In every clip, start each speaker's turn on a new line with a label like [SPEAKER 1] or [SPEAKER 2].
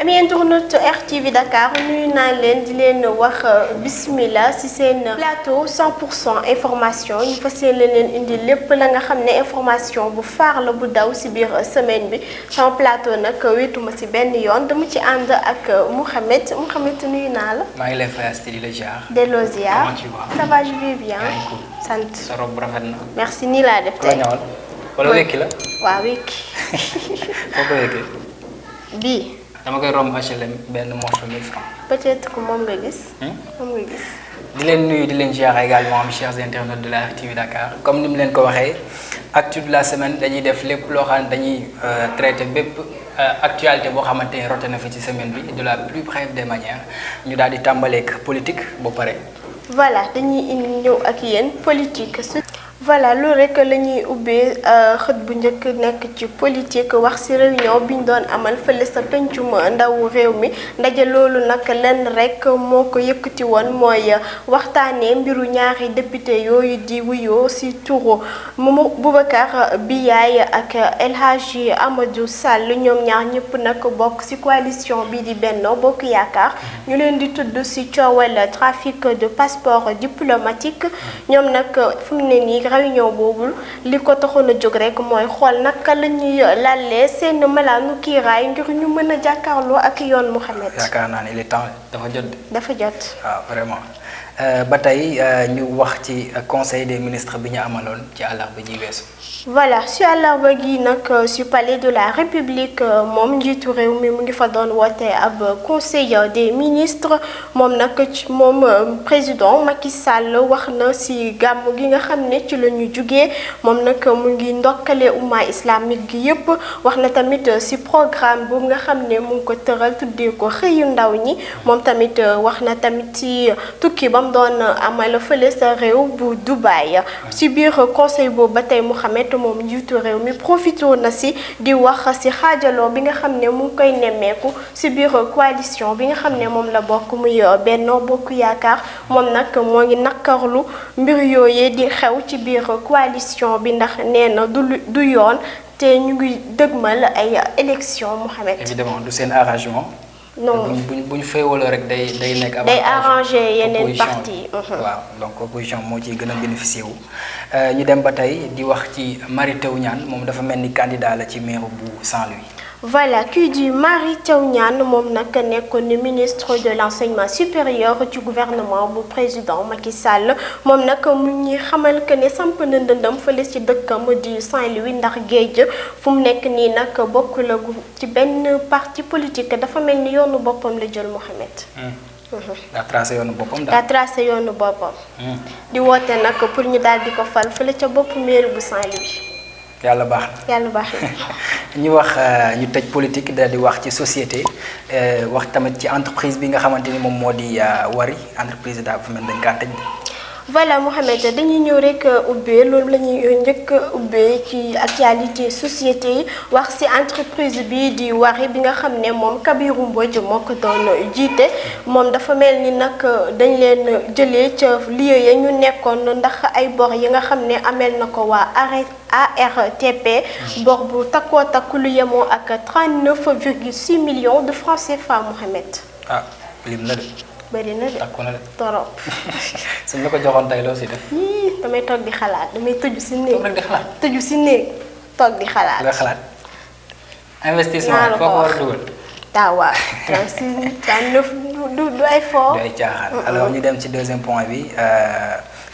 [SPEAKER 1] Ami internaute RTV Dakar nuyu naa leen di leen wax bismillah ci seen plateau 100% information ñu fas yéene leen indi lépp la nga xam ne information bu faar la bu daw ci biir semaine bi sama plateau nag wéetuma ci benn yoon dama ci ànd ak Mouhamed nuyu naa la.
[SPEAKER 2] maa ngi lay fay di la ziar.
[SPEAKER 1] delloo ziar.
[SPEAKER 2] Comment tu vas?
[SPEAKER 1] Ça va, je vais bien. sant.
[SPEAKER 2] sa robe rafet na.
[SPEAKER 1] merci nii laa def tey.
[SPEAKER 2] ñawal wala wekki la.
[SPEAKER 1] waaw wekki.
[SPEAKER 2] foo ko wekkee.
[SPEAKER 1] bii.
[SPEAKER 2] dama koy romb HLM benn morceau 1000 francs.
[SPEAKER 1] peut-être que moom nga gis. moom nga gis.
[SPEAKER 2] di leen nuyu di leen ziar également chers internautes de la RTV Dakar comme ni mu leen ko waxee actu de la semaine dañuy def lépp loo xam ne dañuy traité bépp actualité boo xamante ne rote na fi ci semaine bi de la plus brève des manières ñu daal di tàmbaleeg politique ba pare.
[SPEAKER 1] voilà dañuy indi ñëw ak yéen politique. voilà loolu rek la ñuy ubbee xët bu njëkk nekk ci politique wax ci réunion bi ñu doon amal fële sa pencum ndawu réew mi ndaje loolu nag lenn rek moo ko yëkkati woon mooy waxtaanee mbiru ñaari député yooyu di wuyoo ci turu Boubacar Biaye ak El Hadji Amadou Sall ñoom ñaar ñëpp nag bokk ci coalition bi di Benno Bokk Yaakaar ñu leen di tudd ci coowal trafic de passeport diplomatique ñoom nag fu mu ne nii réunion boobu li ko taxoon a jóg rek mooy xool naka la ñuy lalee seen malaanu kiiraay ngir ñu mën a jàkkaarloo ak yoon Mouhamed.
[SPEAKER 2] yaakaar naa ne il est temps dafa jot.
[SPEAKER 1] dafa jot.
[SPEAKER 2] waaw vraiment ba tey ñu wax ci conseil des ministres bi ñu amaloon ci àllarba ji weesu.
[SPEAKER 1] voilà si àllarba gi nag si palais de la république moom njiitu réew mi mu ngi fa doon woote ab conseil des ministres moom nag moom président Macky Sall wax na si gàmm gi nga xam ne ci la ñu jugee moom nag mu ngi ndokkale umma islamique gi yépp wax na tamit si programme boobu nga xam ne mu ngi ko tëral tuddee ko xëyu ndaw ñi moom tamit wax na tamit si tukki ba mu doon amal fële sa réew bu Dubaï si biir conseil boobu ba tey Mouhamed moom njiitu réew mi profité na si di wax si xaajaloo bi nga xam ne mu ngi koy nemmeeku si biir coalition bi nga xam ne moom la bokk muy Benno Bokk Yaakaar moom nag moo ngi nakkarlu mbir yooyee di xew ci biir coalition bi ndax nee na du yoon te ñu ngi dëgmal ay élection Mouhamed.
[SPEAKER 2] évidemment du seen arrangement.
[SPEAKER 1] non
[SPEAKER 2] bu ñu féewaloo rek day nekk avantage.
[SPEAKER 1] day arrangé yeneen parti.
[SPEAKER 2] waaw donc opposition moo ciy gën a bénéficié wu. ñu dem ba tey di wax ci Mary Teuw Niane moom dafa mel ni candidat la ci maire bu Saint-Louis.
[SPEAKER 1] voilà kii di Mary Teuw Niane moom nag nekkoon ministre de l'enseignement supérieur ci gouvernement bu président Macky Sall moom nag mu ngi xamal que ne samp na ndëndam fële ci dëkkam di Saint-Louis ndax géej fu mu nekk nii nag bokk la ci benn parti politique dafa mel ni yoonu boppam la jël Mouhamed.
[SPEAKER 2] daa tracé yoonu boppam
[SPEAKER 1] daa tracé yoonu boppam. di woote nag pour ñu daal di ko fal fële ca bopp mairie bu Saint-Louis.
[SPEAKER 2] yàlla baax na
[SPEAKER 1] yàlla baax na.
[SPEAKER 2] ñu wax ñu tëj politique daal di wax ci société wax tamit ci entreprise bi nga xamante ni moom moo di Wari entreprise daal fu mel dañ kaa tëj.
[SPEAKER 1] voilà Mouhamed dañuy ñëw rek ubbee loolu la ñuy njëkk ubbee ci actualité société yi wax ci entreprise bi di Wari bi nga xam ne moom Kabirou Mbodj moo ko doon jiite moom dafa mel ni nag dañ leen jëlee ca lieu ya ñu nekkoon ndax ay bor yi nga xam ne ameel na ko waa ARTP bor bu takkoo takku lu yemoo ak 39,6 millions de francs CFA Mouhamed.
[SPEAKER 2] ah lim na de.
[SPEAKER 1] bëri na de
[SPEAKER 2] takku na de
[SPEAKER 1] torop.
[SPEAKER 2] suñ la ko joxoon tey loo si def.
[SPEAKER 1] damay toog di xalaat damay tëju si néeg.
[SPEAKER 2] toog rek di xalaat.
[SPEAKER 1] tëju si néeg toog di xalaat.
[SPEAKER 2] nga xalaat. investissement foo ko war a dugal.
[SPEAKER 1] waaw 39 du ay fort.
[SPEAKER 2] du ay caaxaan. alors ñu dem ci deuxième point bi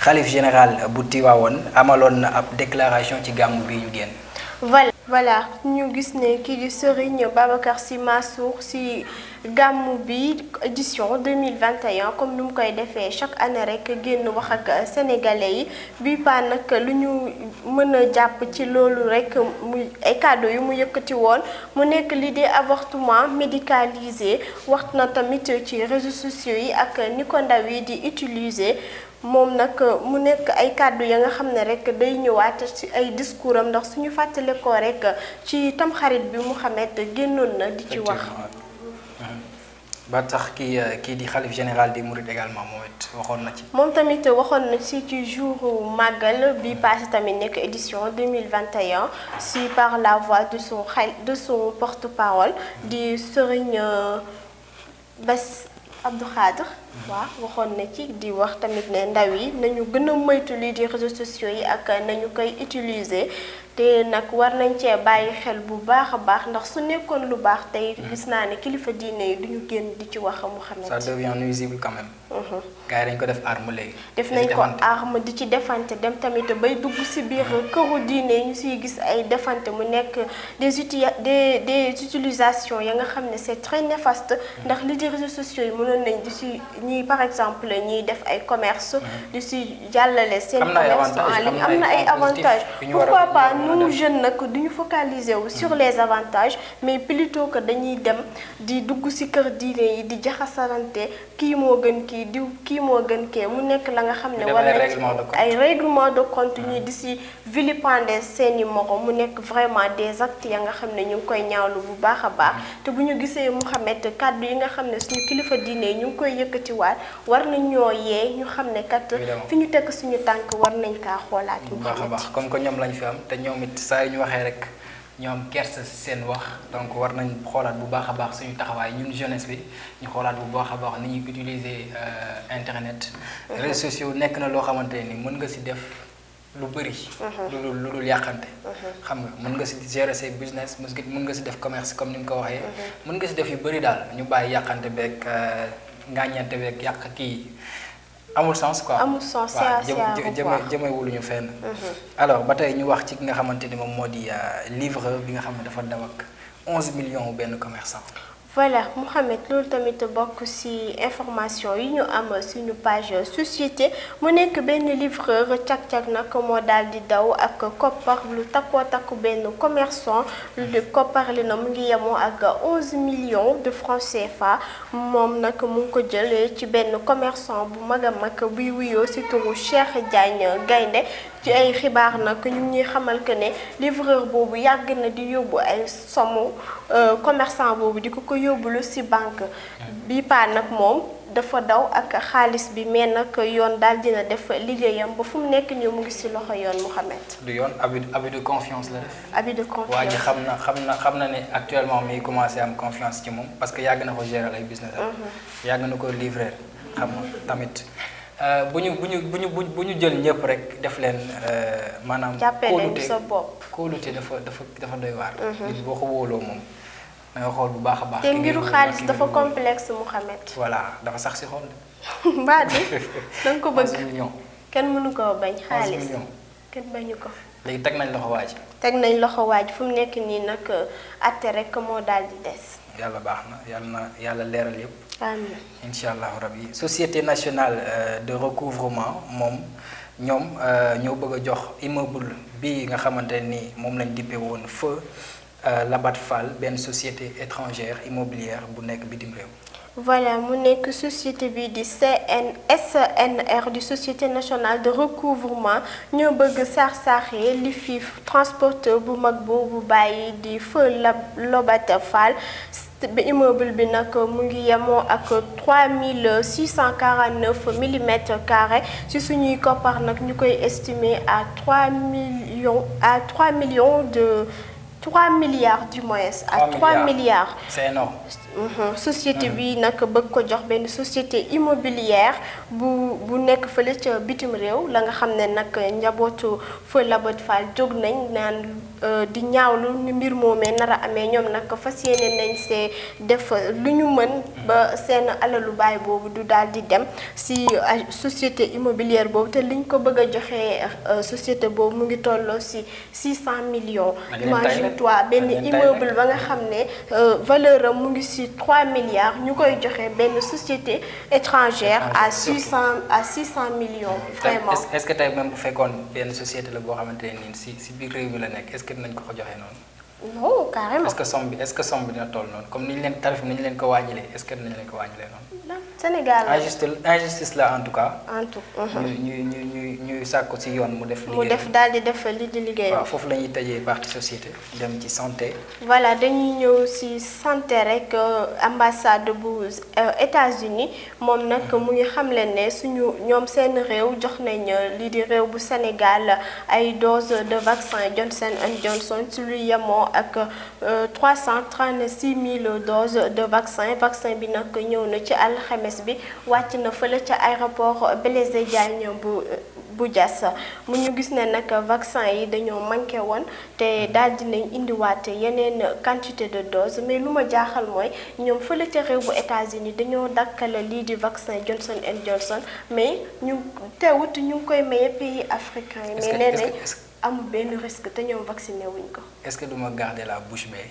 [SPEAKER 2] xalif général bu Tivaouane amaloon na ab déclaration ci gàmmu bi ñu génn.
[SPEAKER 1] voilà ñu gis ne kii di Serigne Babacar Sy Mansour ci gàmmu bi édition 2021 comme ni mu koy defee chaque année rek génn wax ak sénégalais yi bi pa nag lu ñu mën a jàpp ci loolu rek muy ay kàddu yu mu yëkkati woon mu nekk l'idée avortement médicalisé wax na tamit ci réseaux sociaux yi ak ni ko ndaw yi di utiliser. moom nag mu nekk ay kàddu ya nga xam ne rek day ñëwaat ci ay discours am ndax suñu fàttale ko rek ci tamxarit bi Mouhamed génnoon na di ci wax.
[SPEAKER 2] ba tax kii di xalif général des Mourides également moom it waxoon na ci.
[SPEAKER 1] moom tamit waxoon na ci jour màggal bi passé tamit nekk édition 2021 si par la voix de son porte-parole di Serigne Bass Abdou Khadre. waaw waxoon na ci di wax tamit ne ndaw yi nañu gën a moytu lii di réseaux sociaux yi ak nañu koy utiliser te nag war nañ cee bàyyi xel bu baax a baax ndax su nekkoon lu baax tey gis naa ne kilifa diine yi duñu génn di ci wax Mouhamed.
[SPEAKER 2] ça devient nuisible quand même. gars yi dañ ko def arme léegi.
[SPEAKER 1] def nañ ko arme di ci defante dem tamit bay dugg si biir këru diine yi ñu siy gis ay defante mu nekk des utilisations ya nga xam ne c'est très néfaste ndax li di réseaux sociaux yi mënoon nañ di si ñii par exemple ñiy def ay commerce di si jàllale seen commerce en ligne am na ay avantages pourquoi pas nous jeunes nag duñu focaliser wu sur les avantages mais plutôt que dañuy dem di dugg si kër diine yi di jaxasalante kii moo gën kii diw kii moo gën kee mu nekk la nga xam ne war na ay règlement de compte ñi di si vilipender seeni morom mu nekk vraiment des actes ya nga xam ne ñu ngi koy ñaawlu bu baax a baax te bu ñu gisee Mouhamed kàddu yi nga xam ne suñu kilifa diine yi ñu ngi koy yëkkatiwaat war nañ ñoo yee ñu xam ne kat fi ñu tekk suñu tànk war nañ kaa xoolaat
[SPEAKER 2] bu baax a baax comme que ñoom lañ fi am te ñoom it saa yu ñu waxee rek ñoom kersa seen wax donc war nañ xoolaat bu baax a baax suñu taxawaay ñun jeunesse bi ñu xoolaat bu baax a baax ni ñuy utiliser internet. réseaux sociaux nekk na loo xamante ni mën nga si def lu bëri. lu dul yàqante. xam nga mën nga si gérer say business mën nga si def commerce comme ni nga ko waxee. mën nga si def yu bëri daal ñu bàyyi yàqante beeg ngaañante beeg yàq kii. amul sens quoi
[SPEAKER 1] amul sens
[SPEAKER 2] jëmewul ñu fenn. alors ba tey ñu wax ci ki nga xamante ni moom moo di livreur bi nga xam ne dafa daw ak 11 millions benn commerçant.
[SPEAKER 1] voilà Mouhamed loolu tamit bokk ci information yi ñu am suñu page société mu nekk benn livreur cag-cag nag moo daal di daw ak koppar lu takkoo takku benn commerçant lu koppar li na mu ngi yemoo ak 11 millions de francs CFA moom nag mu ngi ko jëlee ci benn commerçant bu mag a mag buy wuyoo ci turu Cheikh Diagne Gaynde ci ay xibaar nag ñu ngi xamal que ne livreur boobu yàgg na di yóbbu ay somme commerçant boobu di ko yóbbulu ci banque bi paa nag moom dafa daw ak xaalis bi mais nag yoon daal dina def liggéeyam ba fu mu nekk nii mu ngi ci loxo yoon Mouhamed.
[SPEAKER 2] du yoon abus de confiance la def.
[SPEAKER 1] abus de confiance
[SPEAKER 2] waa ji xam na ne actuellement mi commencé am confiance ci moom parce que yàgg na ko gérer ay business am. yàgg na ko livrer xam nga tamit. bu ñu jël ñëpp rek def leen maanaam.
[SPEAKER 1] jàppee leen sa bopp
[SPEAKER 2] kóolute dafa doy waar. nit boo ko wóoloo moom da nga xool bu baax a baax.
[SPEAKER 1] te mbiru xaalis dafa complexe Mouhamed.
[SPEAKER 2] voilà dafa sax si xol.
[SPEAKER 1] mbaa di da nga ko bëgg
[SPEAKER 2] 11 millions.
[SPEAKER 1] kenn mënu koo bañ. xaalis
[SPEAKER 2] 11 millions.
[SPEAKER 1] kenn bañu ko.
[SPEAKER 2] léegi teg nañ loxo waaj.
[SPEAKER 1] teg nañ loxo waaj fu mu nekk nii nag atte rek moo daal di des.
[SPEAKER 2] yàlla baax na yàlla leeral yëpp.
[SPEAKER 1] amiin
[SPEAKER 2] incha allahu rabi société nationale de recouvrement moom ñoom ñoo bëgg a jox immeuble bi nga xamante ni moom lañ dippe woon feu Labat Fall benn société étrangère immobilière bu nekk bitim réew.
[SPEAKER 1] voilà mu nekk société bi di SNR di société nationale de recouvrement ñoo bëgg saax-saaxee li fi transporteur bu mag boobu bàyyi di feu Labat Fall. ba immeuble bi nag mu ngi yemoo ak 3649 millimètres carrés ci suñuy koppar nag ñu koy estimer à 3 milliards du moins. à 3 milliards.
[SPEAKER 2] c'est énorme.
[SPEAKER 1] société bi nag bëgg ko jox benn société immobilière bu nekk fële ca bitim réew la nga xam ne nag njabootu feu Labat Fall jóg nañ naan di ñaawlu ni mbir moomee nar a amee ñoom nag fas yéene nañ see def lu ñu mën ba seen alalu baay boobu du daal di dem si société immobilière boobu te liñ ko bëgg a joxee société boobu mu ngi tolloo si 600 millions. imagine-toi benn immeuble ba nga xam ne valeur am mu ngi si 3 milliards ñu koy joxe benn société étrangère à 600 millions. vraiment
[SPEAKER 2] est-ce que tey même bu fekkoon benn société la boo xamante ne nii si biir réew mi la nekk est-ce que dinañ ko joxe noonu.
[SPEAKER 1] non carrément.
[SPEAKER 2] est-ce que somme bi dina toll noonu comme ni ñu leen tarif ni ñu leen ko wàññilee est-ce que dinañ leen ko wàññilee noonu.
[SPEAKER 1] Sénégal
[SPEAKER 2] injustice la en tout cas.
[SPEAKER 1] en tout.
[SPEAKER 2] ñuy sàkku ci yoon mu def. liggéey
[SPEAKER 1] mu def daal di def li di liggéey.
[SPEAKER 2] waaw foofu la ñuy tëjee partie société dem ci santé.
[SPEAKER 1] voilà dañuy ñëw ci santé rek ambassade bu États-Unis moom nag mu ngi xamle ne suñu ñoom seen réew jox nañ lii di réew bu Sénégal ay dose de vaccin Johnson & Johnson ci lu yemoo ak 336 000 doses de vaccin bi nag ñëw na ci alxames bi wàcc na fële ca aéroport Blaise Diagne bu Diass mu ñu gis ne nag vaccin yi dañoo manqué woon te daal dinañ indiwaat yeneen quantité de doses mais lu ma jaaxal mooy ñoom fële ca réew bu États-Unis dañoo dakkale lii di vaccin Johnson & Johnson mais ñu teewut ñu ngi koy maye pays africain yi mais nee nañ amul benn risque te ñoom vacciné wuñ ko.
[SPEAKER 2] est-ce que duma garder la bouche bée.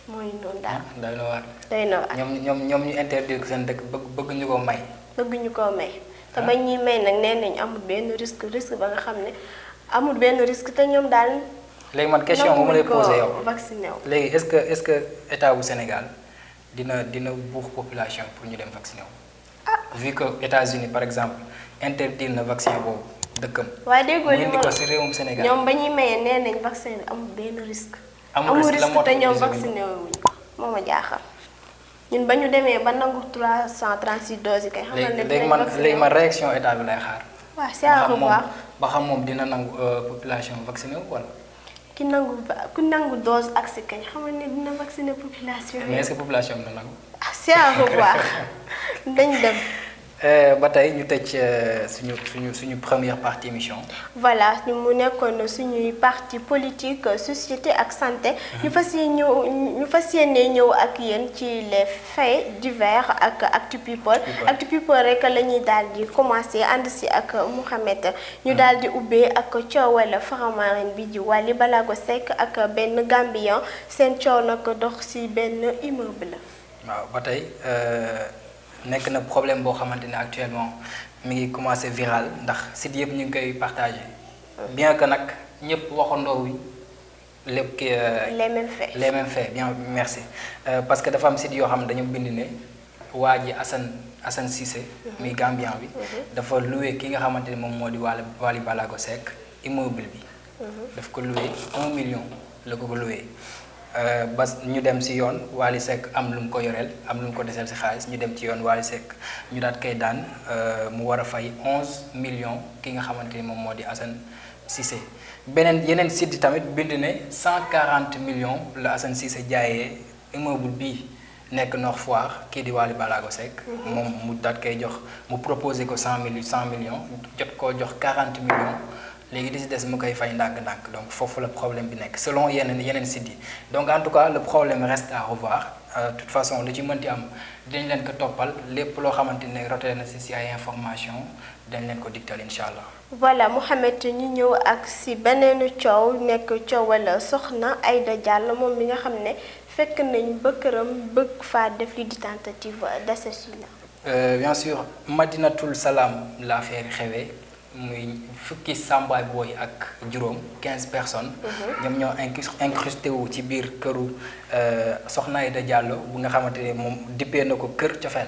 [SPEAKER 1] mooy noonu daal.
[SPEAKER 2] day na waar.
[SPEAKER 1] day na waar
[SPEAKER 2] ñoom ñu interdire seen dëkk bëgg ñu ko may.
[SPEAKER 1] bëgg ñu ko may. te bañ ñuy may nag nee nañ amul benn risque ba nga xam ne amul benn risque te ñoom daal.
[SPEAKER 2] léegi man question bu ma lay posé yow
[SPEAKER 1] vacciné wu.
[SPEAKER 2] léegi est-ce que état bu Sénégal dina buux population pour ñu dem vacciné wu. vu que États-Unis par exemple interdire na vaccin boobu dëkkam.
[SPEAKER 1] waaye déggoo li
[SPEAKER 2] mu indi ko ci réewum Sénégal.
[SPEAKER 1] ñoom ba ñuy maye nee nañ vaccin bi amul benn risque.
[SPEAKER 2] amul risque
[SPEAKER 1] te ñoom vacciné wuñ ko moo ma jaaxal. ñun ba ñu demee ba nangu 336 doses yi kay. xamal ne
[SPEAKER 2] léegi man réaction état bi lay xaar.
[SPEAKER 1] waaw c'est à revoir
[SPEAKER 2] ba xam moom dina nangu population vacciné wu wala.
[SPEAKER 1] ku nangu dose ak si kañ xamal ne dina vacciner population bi.
[SPEAKER 2] mais est-ce que population bi dina nangu.
[SPEAKER 1] c'est à revoir dañ dem.
[SPEAKER 2] ba tey ñu tëj suñu première partie émission.
[SPEAKER 1] voilà mu nekkoon suñuy parti politique société ak santé. ñu fas yéene ñëw ak yéen ci les faits divers ak Actu People. Actu People rek la ñuy daal di commencer ànd si ak Mouhamed. ñu daal di ubbee ak coowal Faramareen bi ji Wally Ballago Seck ak benn Gambien seen coow nag dox si benn immeuble.
[SPEAKER 2] waaw ba tey. nekk na problème boo xamante ne actuellement mi ngi commencé viral ndax site yëpp ñu ngi koy partagé. bien que nag ñëpp waxandoo wi lépp ki les mêmes faits bien merci parce que dafa am site yoo xam ne dañu bind ne waa ji Assane Cissé muy Gambien bi dafa loué ki nga xamante ne moom moo di Wally Ballago Seck immeuble bi daf ko loué 1 million la ko loué ba ñu dem ci yoon Wally Seck am lu mu ko yoreel am lu mu ko deseel ci xaalis ñu dem ci yoon Wally Seck ñu daat koy daan mu war a fay 11 millions ki nga xamante ni moom moo di Assane Cissé yeneen site yi tamit bind ne 140 millions la Assane Cissé jaayee immeuble bii nekk Nord Foire kii di Wally Ballago Seck moom mu daat koy jox mu proposé ko 100 millions jot koo jox 40 millions léegi di si des mu koy fay ndànk-ndànk donc foofu la problème bi nekk selon yeneen sites yi donc en tout cas le problème reste à revoir de toute façon lu ci mënti am dañ leen ko toppal lépp loo xamante ne roté na si ay information dañ leen ko digtal incha allah.
[SPEAKER 1] voilà Mouhamed ñu ñëw ak si beneen coow nekk coowal soxna Aïda Diallo moom mi nga xam ne fekk nañ ba këram bëgg faa def li di tentative d'assassinat.
[SPEAKER 2] bien sûr Madinatul Salaam la affaire xewee. muy fukki sàmbaay booy ak juróom 15 personnes. ñoom ñoo incrusté wu ci biir këru Soxna Aïda Diallo bu nga xamante ne moom dippee na ko kër cofeel.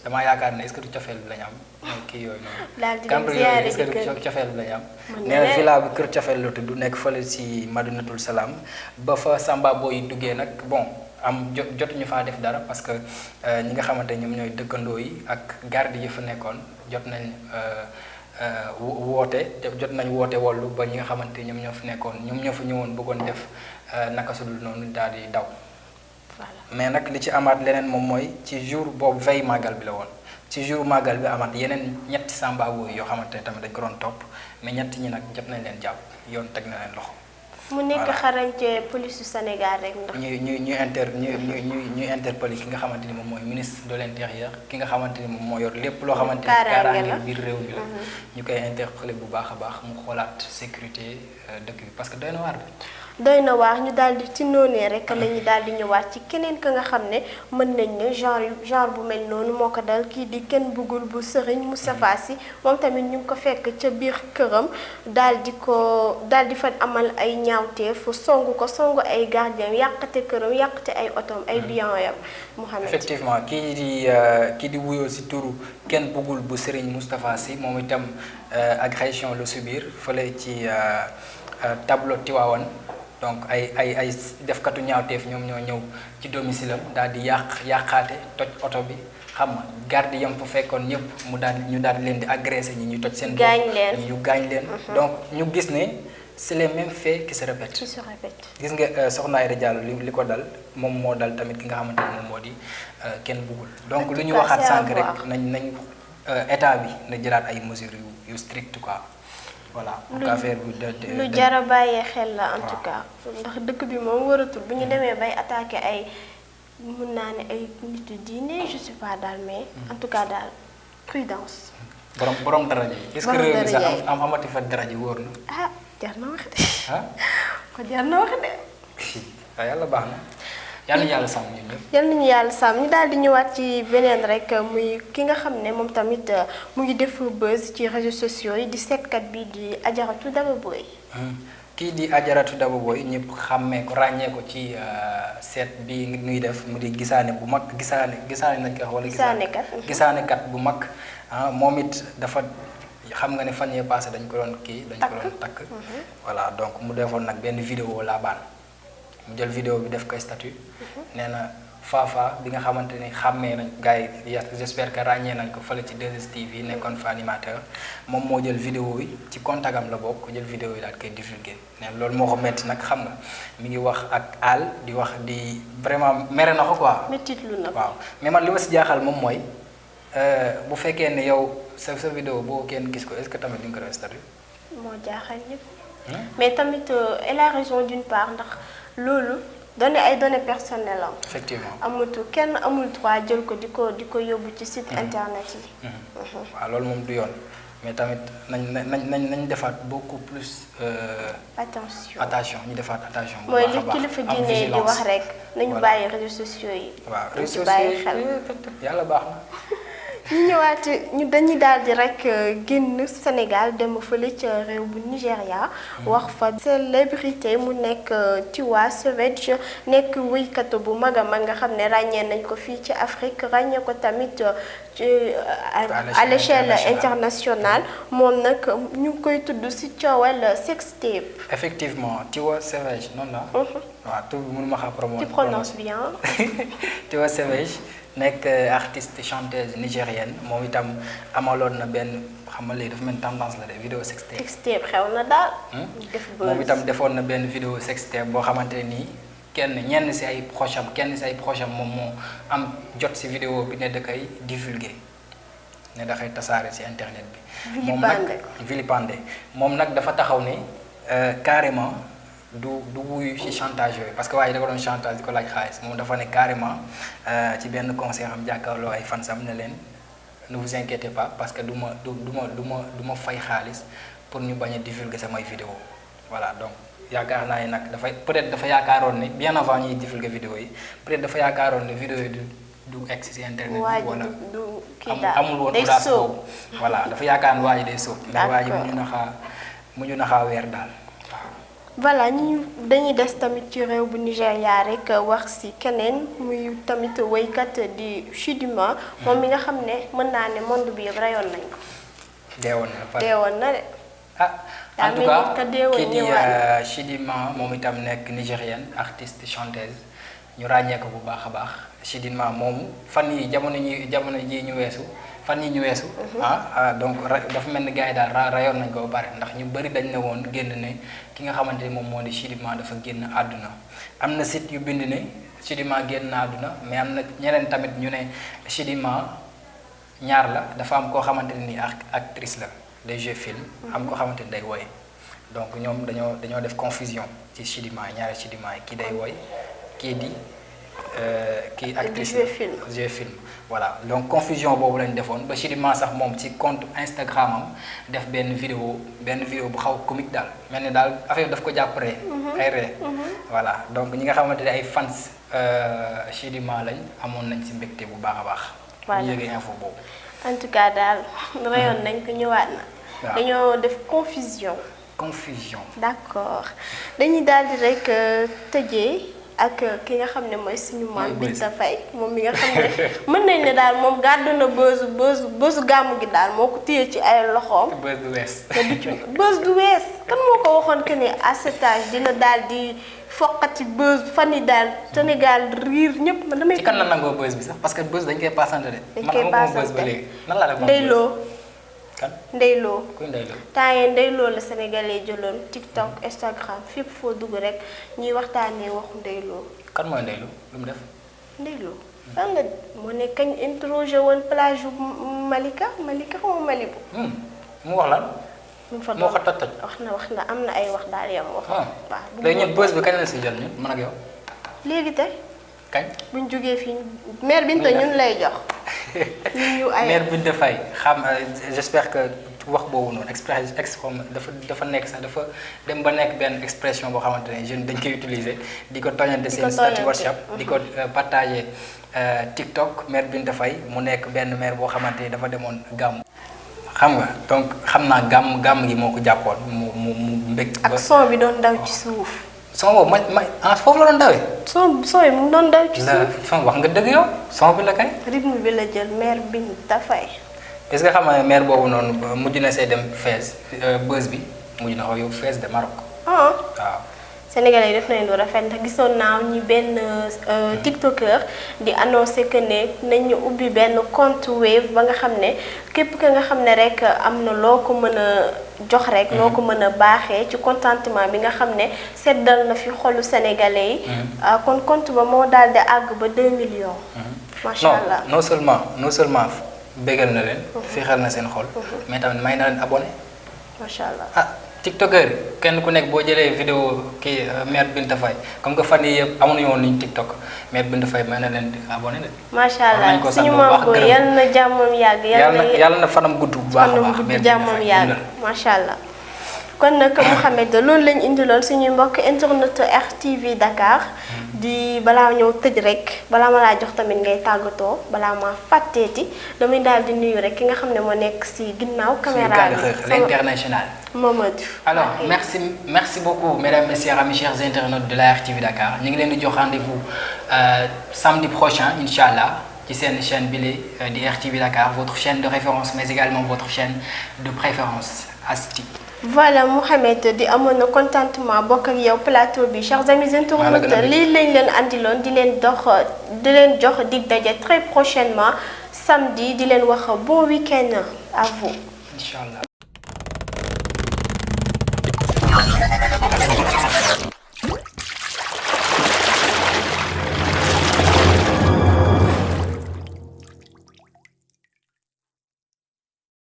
[SPEAKER 2] damaa yaakaar ne est-ce que du cofeel bi la ñu am. kii yooyu noonu.
[SPEAKER 1] daal di dem ziyaare
[SPEAKER 2] est-ce que du cofeel bi la ñu am. nee na villa bi kër cofeel la tudd nekk fële ci Madinatul Salaam ba fa sàmba booy duggee nag bon jotuñu faa def dara parce que ñi nga xamante ne ñoom ñooy dëkkandoo yi ak garde yi fa nekkoon jot nañ. jot nañ woote wallu ba ñi nga xamante ñoom ñoo fi nekkoon ñoom ñoo fa ñëwoon bëggoon def naka sudul noonu daal di daw. mais nag li ci amaat leneen moom mooy ci jour boobu veille màggal bi la woon ci jour màggal bi amaat yeneen ñetti samba booy yoo xamante ne tamit dañ ko doon topp mais ñett ñi nag jot nañ leen jàpp yoon teg na leen loxo.
[SPEAKER 1] mu nekk xarañte police du Sénégal rek ndax.
[SPEAKER 2] ñuy interpellé ki nga xamante ni moom mooy ministre de l'intérieur ki nga xamante ni moom moo yor lépp loo xamante ni kaaraange biir réew mi la ñu koy interpellé bu baax a baax mu xoolaat sécurité dëkk bi parce que doy na waar.
[SPEAKER 1] doy na waar ñu daal di ci noonee rek la ñu daal di ñëwaat ci keneen ka nga xam ne mën nañ ne genre bu mel noonu moo ko dal kii di Ken Bugul bu Serigne Moustapha Sy moom tamit ñu ngi ko fekk ca biir këram daal di fa amal ay ñaawteef songu ay gardien yàqate këram yàqate ay otom ay biens yam Mouhamed.
[SPEAKER 2] Effectivement kii di wuyoo si turu Ken Bugul bu Serigne Moustapha Sy moom itam agression la subir fële ci tableau Tivaouane. Donc ay defkatu ñaawteef ñoom ñoo ñëw ci domicile am daal di yàqaate toj oto bi xam nga garde yam fa fekkoon ñëpp ñu daal di leen di agressé ñu toj seen bopp ñu gaañ leen donc ñu gis ne c'est les mêmes faits qui se répètent. Gis nga soxna Aïda Diallo li ko dal moom moo dal tamit ki nga xamante ne moom moo di Ken Bugul donc lu ñu waxaat sànq rek nañ état bi na jëlaat ay mesures yu strict quoi. Voilà affaire bi
[SPEAKER 1] lu jar a bàyyee xel la en tout cas ndax dëkk bi moom waratul bu ñu demee bay attaqué ay mun naa ne ay nitu diine je sais pas daal mais en tout cas daal prudence.
[SPEAKER 2] borom daraja yi. est-ce que réew mi sax amati fa daraja wóor na.
[SPEAKER 1] ah jar na wax de. ko jar na wax de.
[SPEAKER 2] waaw yàlla baax na. yal nañu yàlla sàmm ñun ñëpp.
[SPEAKER 1] yal nañu yàlla sàmm ñu daal di ñëwaat ci beneen rek muy ki nga xam ne moom tamit mu ngi def buzz ci réseaux sociaux yi di seetkat bi di Adjaratou Daba Boye.
[SPEAKER 2] kii di Adjaratou Daba Boye ñëpp xàmmee ko ràññee ko ci seet bi nuy def mu di gisaane bu mag gisaane nañ ko wax wala. gisaanekat bu mag moom it dafa xam nga ne fan yee passé dañ ko doon takk. voilà donc mu defoon nag benn vidéo laa baan. mu jël vidéo bi def koy statut nee na Fafa bi nga xamante ni xàmmee nañ gars yi j'espère que ràññee nañ ko fële ci 2STV nekkoon fa animateur moom moo jël vidéo yi ci contagam la bokk jël vidéo yi daal koy divulguer nee na loolu moo ko metti nag xam nga mi ngi wax ak àll di wax di vraiment mere na ko quoi.
[SPEAKER 1] métti lu na
[SPEAKER 2] waaw mais man li ma si jaaxal moom mooy bu fekkee ne yow sa vidéo boo kenn gis ko est-ce que tamit di nga ko def statut.
[SPEAKER 1] moo jaaxal ñëpp. mais tamit elle a raison d'une part ndax. loolu ay données personnelles am.
[SPEAKER 2] Effectivement
[SPEAKER 1] kenn amul droit jël ko di ko yóbbu ci site internet yi.
[SPEAKER 2] waaw loolu moom du yoon mais tamit nañ defaat beaucoup plus. attention ñu defaat attention. bu baax a baax
[SPEAKER 1] mooy li kilifa diine di wax rek nañu bàyyi réseaux sociaux yi.
[SPEAKER 2] waaw réseaux sociaux yi yàlla baax na.
[SPEAKER 1] ñu ñëwaat dañuy daal di rek génn Sénégal dem fële ca réew bu Nigéria wax fa célébrité mu nekk Tiwa Savage nekk wéykat bu mag a mag nga xam ne ràññee nañ ko fii ci Afrique ràññee ko tamit ci à l'échelle internationale moom nag ñu ngi koy tudd ci coowal sextape.
[SPEAKER 2] Effectivement Tiwa Savage noonu la. waaw tur bi mënu ma xam
[SPEAKER 1] tu prononces bien.
[SPEAKER 2] Tiwa Savage. nekk artiste chanteuse nigérienne moom itam amaloon na benn xam nga léegi dafa mel tendance la de vidéo sextape.
[SPEAKER 1] Sextape xew na daal.
[SPEAKER 2] moom itam defoon na benn vidéo sextape boo xamante nii ñenn si ay proche am moom moo am jot si vidéo bi ne da koy divulguer ne da koy tasaare si internet bi. vilipendé moom nag dafa taxaw ne carrément. du wuyu ci chantage yooyu parce que waaye da ko doon chantage di ko laaj xaalis moom dafa ne carrément ci benn concert am jàkkaarloo ay fansam ne leen ne vous inquiétez pas parce que du ma fay xaalis pour ñu bañ a divulguer samay vidéo voilà donc yaakaar naa ne nag peut-être dafa yaakaaroon ne bien avant ñuy divulguer vidéo yi peut-être dafa yaakaaroon ne vidéo yi du egg ci internet bi wala amul woon audace boobu voilà dafa yaakaar ne waa ji day sóob mais waa ji mujj na xaa weer daal.
[SPEAKER 1] voilà dañuy des tamit ci réew bu Nigéria rek wax ci keneen muy tamit woykat di Chidinma moom mi nga xam ne mën naa ne monde bi yëpp rayoon nañ ko. deewoon na de.
[SPEAKER 2] en tout cas kii di Chidinma moom itam nekk nigérienne artiste chanteuse ñu ràññee ko bu baax a baax Chidinma moomu fan yi jamono ji ñu weesu. donc dafa mel ni gars yi daal rayoon nañ ko ba pare ndax ñu bëri dañ ne woon génn ne ki nga xamante ni moom moo di Chidinma dafa génn àdduna am na site yu bind ne Chidinma génn na àdduna mais am na ñeneen tamit ñu ne Chidinma ñaar la dafa am koo xamante ni actrice la day jouer film am koo xamante ni day woy donc ñoom dañoo def confusion ci Chidinma ñaari Chidinma yi kii day woy kii di kii actrice
[SPEAKER 1] jouer
[SPEAKER 2] film voilà donc confusion boobu lañ defoon ba Chidima sax moom ci compte Instagram am def benn vidéo bu xaw comique daal mel ni daal affaire daf ko jàppale. ay ree voilà donc ñi nga xamante ne ay fans Chidima lañ amoon nañ ci mbégte bu baax a baax.
[SPEAKER 1] voilà
[SPEAKER 2] ñu yëgee info boobu.
[SPEAKER 1] en tout cas daal rayoon nañ ko ñëwaat na. dañoo def confusion. D'accord dañuy daal di rek tëjee ak ki nga xam ne mooy suñu maam Binta Faye moom mi nga xam ne mën nañ ne daal moom gàddu na bësu gàmmu gi daal moo ko téye ci ay loxoom.
[SPEAKER 2] bës du wees.
[SPEAKER 1] te du ci bës du wees kan moo ko waxoon que ne à cet âge dina daal di foqati bës fan yi daal Sénégal riir ñëpp man damay.
[SPEAKER 2] ci kan la nangoo bës bi sax parce que bës dañ koy passante de.
[SPEAKER 1] dañ koy passante
[SPEAKER 2] bës ba léegi nan la la
[SPEAKER 1] ndeyloo.
[SPEAKER 2] kan
[SPEAKER 1] ndeyloo.
[SPEAKER 2] kuy ndeyloo.
[SPEAKER 1] temps yii ndeyloo la Sénégalais jëloon TikTok Instagram fépp foo dugg rek ñuy waxtaanee waxu ndeyloo.
[SPEAKER 2] kan mooy ndeyloo lu mu def.
[SPEAKER 1] ndeyloo lan la moo ne kañ interrogé woon plage yu Malika xaw ma Malibu.
[SPEAKER 2] mu wax lan.
[SPEAKER 1] mu fa
[SPEAKER 2] moo ko toj.
[SPEAKER 1] wax na am na ay wax daal yam wax. waaw
[SPEAKER 2] léegi ñun bës bi kañ la si jot ñun man ak yow.
[SPEAKER 1] léegi tey.
[SPEAKER 2] kañ.
[SPEAKER 1] buñ jógee fii mère Binta ñun lay jox. ñu ay
[SPEAKER 2] mère Binta Faye xam j'espère que wax boobu noonu dafa nekk sax dafa dem ba nekk benn expression boo xamante ne jeune dañ koy utiliser di ko tooñante seen statut WhatsApp di ko partager TikTok mère Binta Faye mu nekk benn mère boo xamante ne dafa demoon gàmm. xam nga donc xam naa gàmm gi moo ko jàppoon mu mbég.
[SPEAKER 1] ak son bi doon daw ci suuf.
[SPEAKER 2] son boobu foofu la doon dawee.
[SPEAKER 1] son yi mu doon daw ci suuf.
[SPEAKER 2] son wax nga dëgg yow son bi la kay.
[SPEAKER 1] rythme bi la jël mère Binta Faye.
[SPEAKER 2] est-ce que xam nga mère boobu noonu mujj na see dem Fès bës bi mujj na ko yóbbu Fès de Maroc. waaw.
[SPEAKER 1] Sénégalais yi def nañu lu rafet ndax gisoon naa ñu benn tiktoker di annoncé que ne nañu ubbi benn compte Wave ba nga xam ne képp ka nga xam ne rek am na loo ko mën a jox rek. loo ko mën a baaxee ci contentement bi nga xam ne seddal na fi xolu sénégalais yi. kon compte ba moo daal di àgg ba 2 millions. macha allah
[SPEAKER 2] non seulement bégal na leen. féexal na seen xol. mais tamit may na leen abonné.
[SPEAKER 1] macha allah
[SPEAKER 2] tiktoker kenn ku nekk boo jëlee vidéo kii mère Binta Faye comme que fan yii yëpp amuñu woon niñ tiktok mère Binta Faye may na leen abonné de.
[SPEAKER 1] macha allah suñu maam booy yal na jàmmam yàgg.
[SPEAKER 2] yàlla na fanam gudd bu baax a baax
[SPEAKER 1] fanam gudd jàmmam yàgg macha allah. kon nag Mouhamed loolu lañ indiloon suñuy mbokk internet RTV Dakar di balaa ñëw tëj rek balaa ma laa jox tamit ngay tàggatoo balaa ma fàtteeti damay daal di nuyu rek ki nga xam ne moo nekk si ginnaaw caméra bi
[SPEAKER 2] l'international
[SPEAKER 1] Mamadou.
[SPEAKER 2] Alors merci beaucoup mesdames, messieurs, amis chers internautes de la RTV Dakar ñu ngi leen di jox rendez-vous samedi prochain Inch'Allah ci seen chaîne bi di RTV Dakar votre chaîne de référence mais également votre chaîne de préférence Asti.
[SPEAKER 1] Voilà Mouhamed di amoon na contentement bokk ak yow plateau bi chers amis internautes lii lañ leen andiloon di leen jox dig daje très prochainement samedi di leen wax bon week-end à vous.
[SPEAKER 2] Inch'Allah.